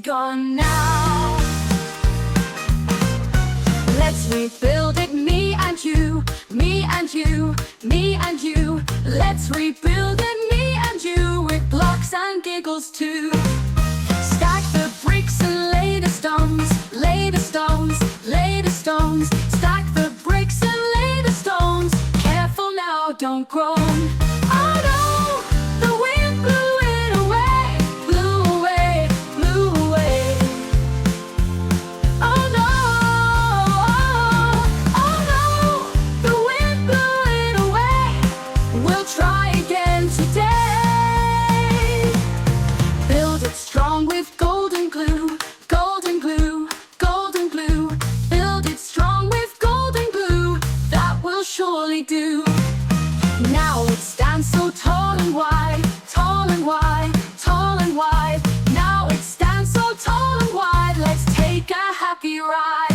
gone now. Let's rebuild it, me and you, me and you, me and you. Let's rebuild it, me and you, with blocks and giggles too. Stack the bricks and lay the stones, lay the stones, lay the stones. Stack the bricks and lay the stones. Careful now, don't groan. Oh no, the wind blew it away, blew away, blew away. Oh no, oh no, the wind blew it away. We'll try again today. Build it strong with golden glue, golden glue, golden glue. Build it strong with golden glue, that will surely do. Now it stands so tall and wide, tall and wide, tall and wide. Now it stands so tall and wide. Let's take a happy ride.